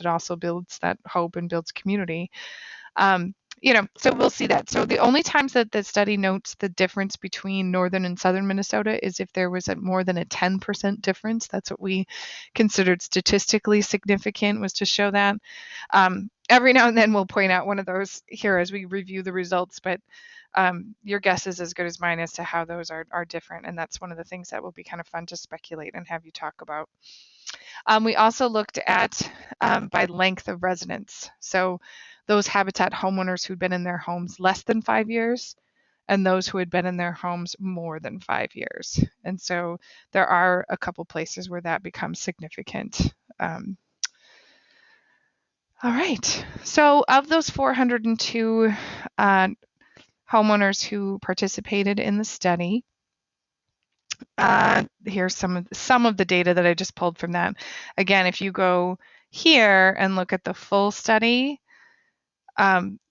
it also builds that hope and builds community. So we'll see that. So the only times that the study notes the difference between northern and southern Minnesota is if there was more than a 10% difference. That's what we considered statistically significant, was to show that. Every now and then we'll point out one of those here as we review the results, but your guess is as good as mine as to how those are different. And that's one of the things that will be kind of fun to speculate and have you talk about. We also looked at by length of residence. So those habitat homeowners who'd been in their homes less than 5 years and those who had been in their homes more than 5 years. And so there are a couple places where that becomes significant. All right. So of those 402 homeowners who participated in the study, here's some of the data that I just pulled from that. Again, if you go here and look at the full study,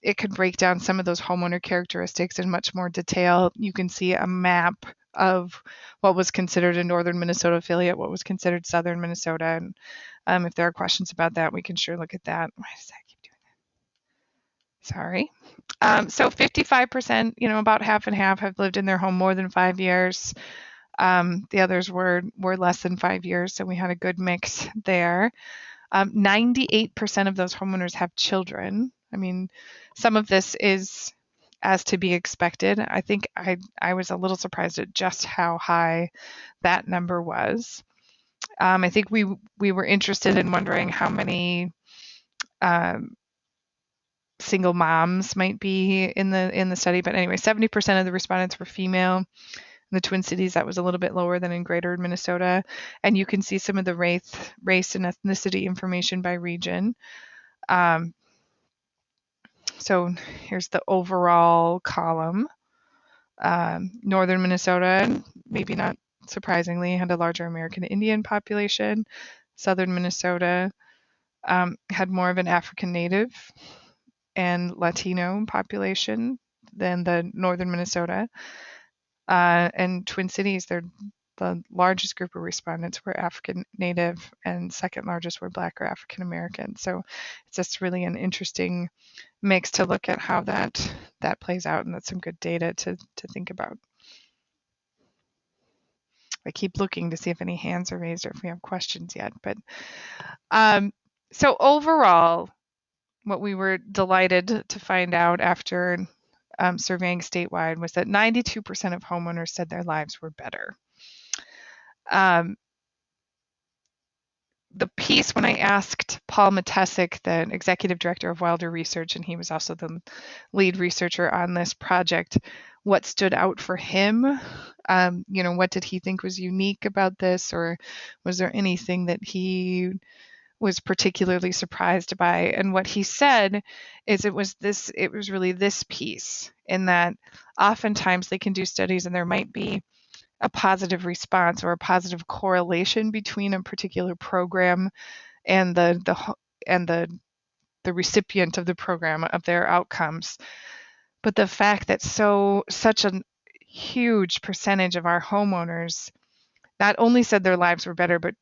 it could break down some of those homeowner characteristics in much more detail. You can see a map of what was considered a northern Minnesota affiliate, what was considered southern Minnesota. And if there are questions about that, we can sure look at that. Why does that keep doing that? Sorry. So 55%, about half and half, have lived in their home more than 5 years. The others were less than 5 years, so we had a good mix there. 98% of those homeowners have children. I mean, some of this is as to be expected. I think I was a little surprised at just how high that number was. I think we were interested in wondering how many single moms might be in the study, but anyway, 70% of the respondents were female. In the Twin Cities, that was a little bit lower than in greater Minnesota. And you can see some of the race and ethnicity information by region. So here's the overall column. Northern Minnesota, maybe not surprisingly, had a larger American Indian population. Southern Minnesota had more of an African Native and Latino population than the Northern Minnesota. And Twin Cities, the largest group of respondents were African Native, and second largest were Black or African American. So it's just really an interesting mix to look at how that plays out, and that's some good data to think about. I keep looking to see if any hands are raised or if we have questions yet. But so overall, what we were delighted to find out after surveying statewide was that 92% of homeowners said their lives were better. The piece, when I asked Paul Matesic, the executive director of Wilder Research, and he was also the lead researcher on this project, what stood out for him, what did he think was unique about this, or was there anything that he was particularly surprised by? And what he said is it was really this piece, in that oftentimes they can do studies and there might be a positive response or a positive correlation between a particular program and the recipient of the program, of their outcomes. But the fact that such a huge percentage of our homeowners not only said their lives were better, but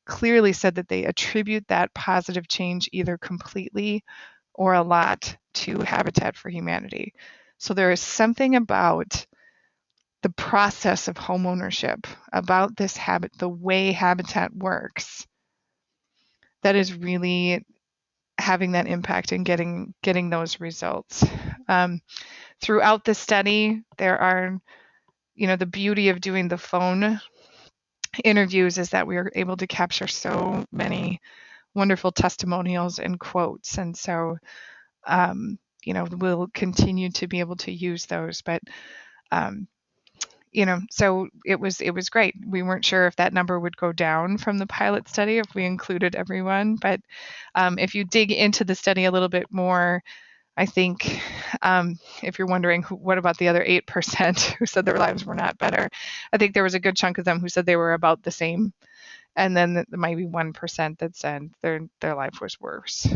clearly said that they attribute that positive change either completely or a lot to Habitat for Humanity. So there is something about the process of homeownership, about this habit, the way Habitat works, that is really having that impact and getting those results. Throughout the study, there are, the beauty of doing the phone interviews is that we are able to capture so many wonderful testimonials and quotes. And so, we'll continue to be able to use those. But so it was great. We weren't sure if that number would go down from the pilot study if we included everyone, but if you dig into the study a little bit more, I think if you're wondering what about the other 8% who said their lives were not better, I think there was a good chunk of them who said they were about the same, and then there might be 1% that said their life was worse,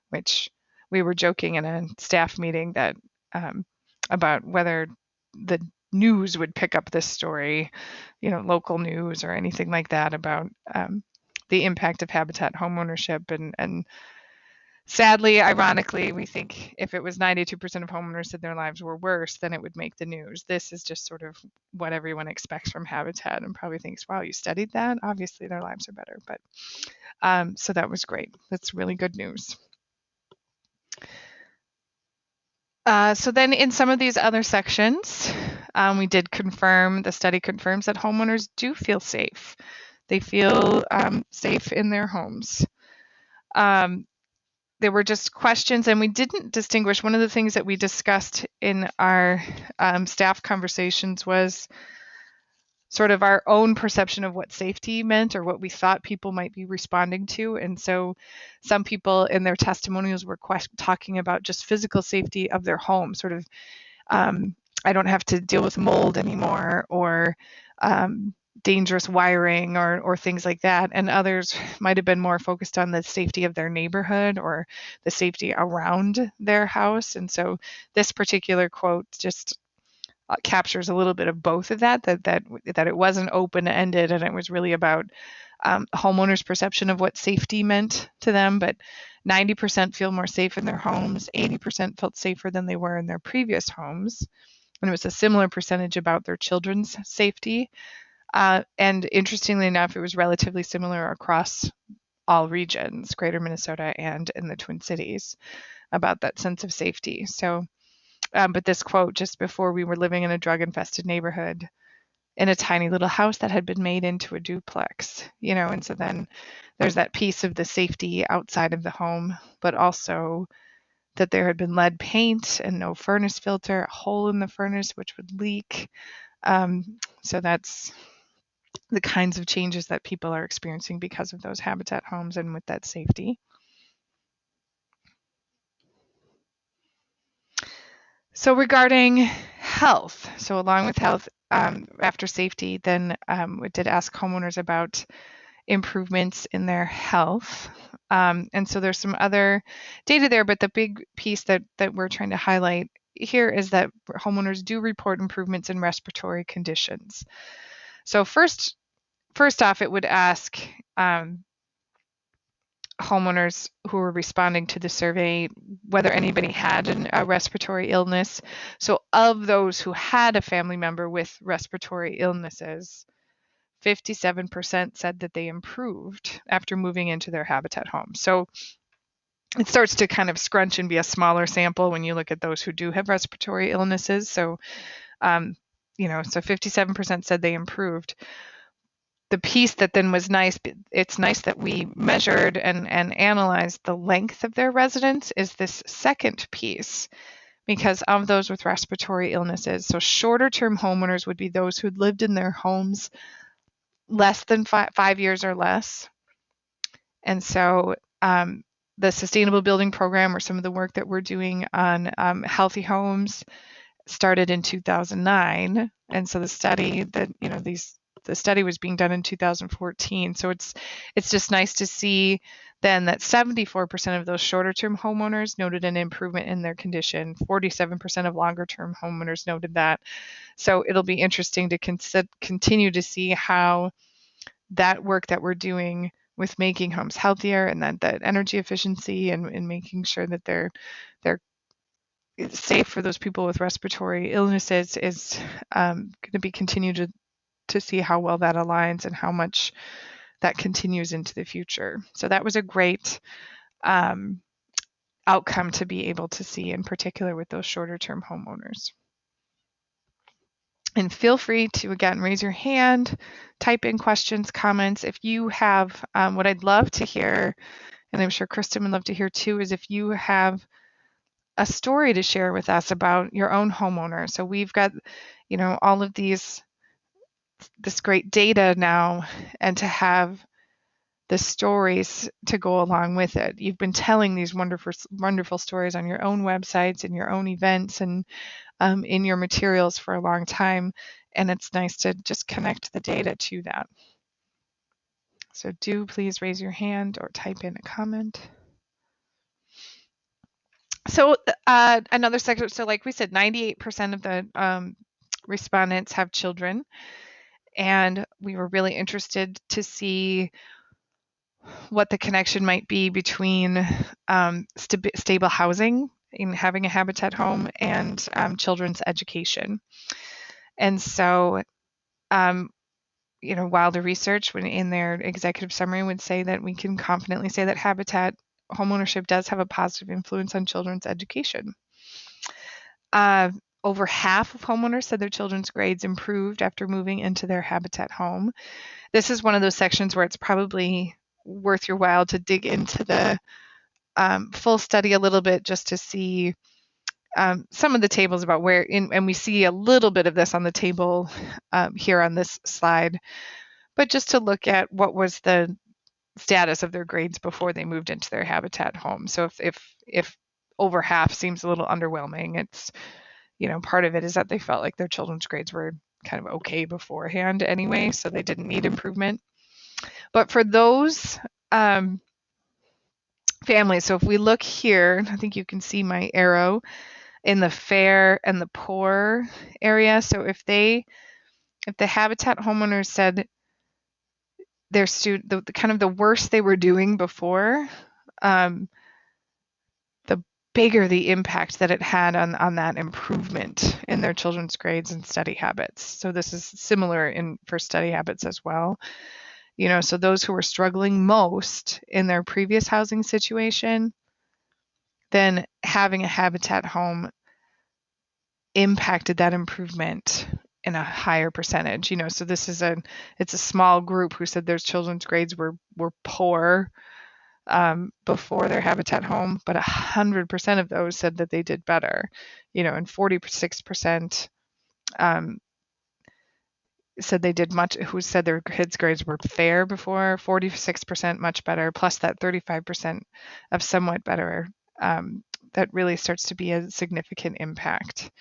which we were joking in a staff meeting that about whether the news would pick up this story, local news or anything like that, about the impact of habitat homeownership. And sadly, ironically, we think if it was 92% of homeowners said their lives were worse, then it would make the news. This is just sort of what everyone expects from habitat and probably thinks, wow, you studied that? Obviously, their lives are better. But so that was great. That's really good news. So then in some of these other sections, we did confirm, the study confirms that homeowners do feel safe. They feel safe in their homes. There were just questions, and we didn't distinguish. One of the things that we discussed in our staff conversations was sort of our own perception of what safety meant or what we thought people might be responding to. And so some people in their testimonials were talking about just physical safety of their home, sort of, I don't have to deal with mold anymore, or dangerous wiring, or things like that. And others might have been more focused on the safety of their neighborhood or the safety around their house. And so this particular quote just captures a little bit of both of that it wasn't open-ended, and it was really about homeowners' perception of what safety meant to them. But 90% feel more safe in their homes, 80% felt safer than they were in their previous homes, and it was a similar percentage about their children's safety. And interestingly enough, it was relatively similar across all regions, Greater Minnesota and in the Twin Cities, about that sense of safety. So but this quote, just before, we were living in a drug-infested neighborhood in a tiny little house that had been made into a duplex, and so then there's that piece of the safety outside of the home, but also that there had been lead paint and no furnace filter, a hole in the furnace which would leak. So that's the kinds of changes that people are experiencing because of those habitat homes and with that safety. So regarding health, so along with health, after safety, then we did ask homeowners about improvements in their health. And so there's some other data there, but the big piece that we're trying to highlight here is that homeowners do report improvements in respiratory conditions. So first off, it would ask homeowners who were responding to the survey whether anybody had a respiratory illness. So of those who had a family member with respiratory illnesses, 57% said that they improved after moving into their habitat home. So it starts to kind of scrunch and be a smaller sample when you look at those who do have respiratory illnesses. So, so 57% said they improved. The piece that then was nice, it's nice that we measured and analyzed the length of their residence, is this second piece, because of those with respiratory illnesses. So shorter term homeowners would be those who'd lived in their homes less than 5 years or less. And so the Sustainable Building Program, or some of the work that we're doing on healthy homes, started in 2009. And so the study that, the study was being done in 2014. So it's just nice to see then that 74% of those shorter term homeowners noted an improvement in their condition. 47% of longer term homeowners noted that. So it'll be interesting to continue to see how that work that we're doing with making homes healthier, and that energy efficiency, and making sure that they're safe for those people with respiratory illnesses, is going to be continued to see how well that aligns and how much that continues into the future. So that was a great outcome to be able to see, in particular with those shorter term homeowners. And feel free to, again, raise your hand, type in questions, comments. If you have, what I'd love to hear, and I'm sure Kristen would love to hear too, is if you have a story to share with us about your own homeowner. So we've got, all of this great data now, and to have the stories to go along with it. You've been telling these wonderful stories on your own websites and your own events and in your materials for a long time, and it's nice to just connect the data to that. So do please raise your hand or type in a comment. So another sector, so like we said, 98% of the respondents have children, and we were really interested to see what the connection might be between stable housing in having a habitat home and children's education. And so, Wilder Research, when in their executive summary, would say that we can confidently say that habitat homeownership does have a positive influence on children's education. Over half of homeowners said their children's grades improved after moving into their habitat home. This is one of those sections where it's probably worth your while to dig into the full study a little bit just to see some of the tables about and we see a little bit of this on the table here on this slide, but just to look at what was the status of their grades before they moved into their habitat home. So if over half seems a little underwhelming, it's, part of it is that they felt like their children's grades were kind of okay beforehand anyway, so they didn't need improvement. But for those families, so if we look here, I think you can see my arrow in the fair and the poor area. So if the habitat homeowners said their the kind of the worse they were doing before, the bigger the impact that it had on that improvement in their children's grades and study habits. So this is similar for study habits as well. So those who were struggling most in their previous housing situation, then having a habitat home impacted that improvement in a higher percentage. So this is it's a small group who said their children's grades were poor before their habitat home, but 100% of those said that they did better, and 46% said they did much, who said their kids' grades were fair before, 46% much better, plus that 35% of somewhat better. That really starts to be a significant impact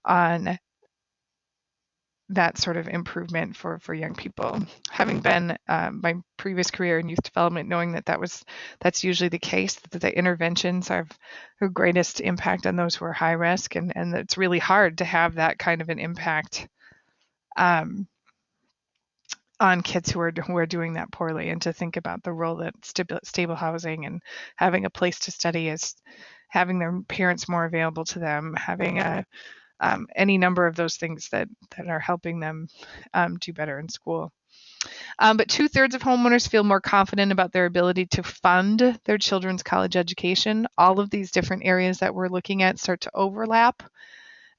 on that sort of improvement for young people. Having been my previous career in youth development, knowing that's usually the case, that the interventions have the greatest impact on those who are high risk, and it's really hard to have that kind of an impact on kids who are doing that poorly, and to think about the role that stable housing and having a place to study is, having their parents more available to them, having any number of those things that are helping them do better in school. But 2/3 of homeowners feel more confident about their ability to fund their children's college education. All of these different areas that we're looking at start to overlap,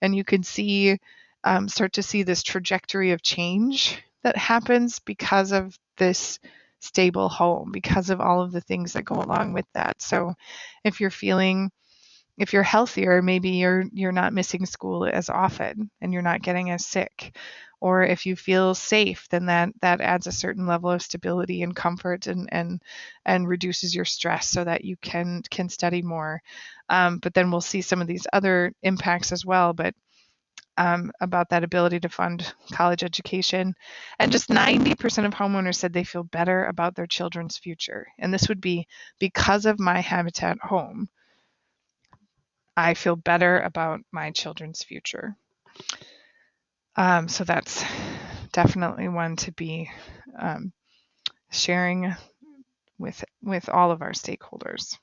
and you can start to see this trajectory of change that happens because of this stable home, because of all of the things that go along with that. So if you're healthier, maybe you're not missing school as often and you're not getting as sick. Or if you feel safe, then that adds a certain level of stability and comfort and reduces your stress so that you can study more. But then we'll see some of these other impacts as well, but about that ability to fund college education. And just 90% of homeowners said they feel better about their children's future. And this would be because of my habitat home. I feel better about my children's future. So that's definitely one to be sharing with all of our stakeholders.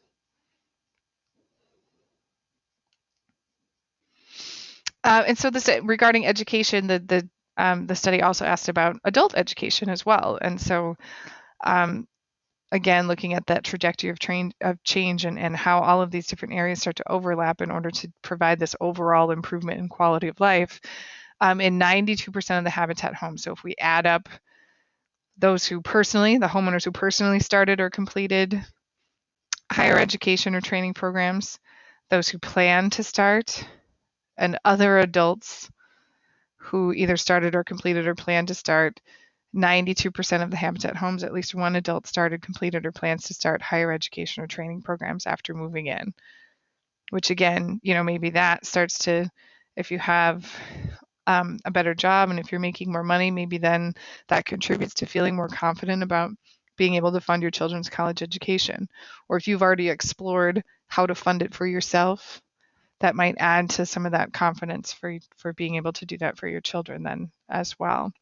And so this, regarding education, the study also asked about adult education as well. And so again, looking at that trajectory of change and how all of these different areas start to overlap in order to provide this overall improvement in quality of life. In 92% of the habitat homes, so if we add up the homeowners who personally started or completed higher education or training programs, those who plan to start, and other adults who either started or completed or plan to start, 92% of the habitat homes, at least one adult started, completed, or plans to start higher education or training programs after moving in. Which again, maybe that starts to, if you have a better job and if you're making more money, maybe then that contributes to feeling more confident about being able to fund your children's college education. Or if you've already explored how to fund it for yourself, that might add to some of that confidence for being able to do that for your children then as well.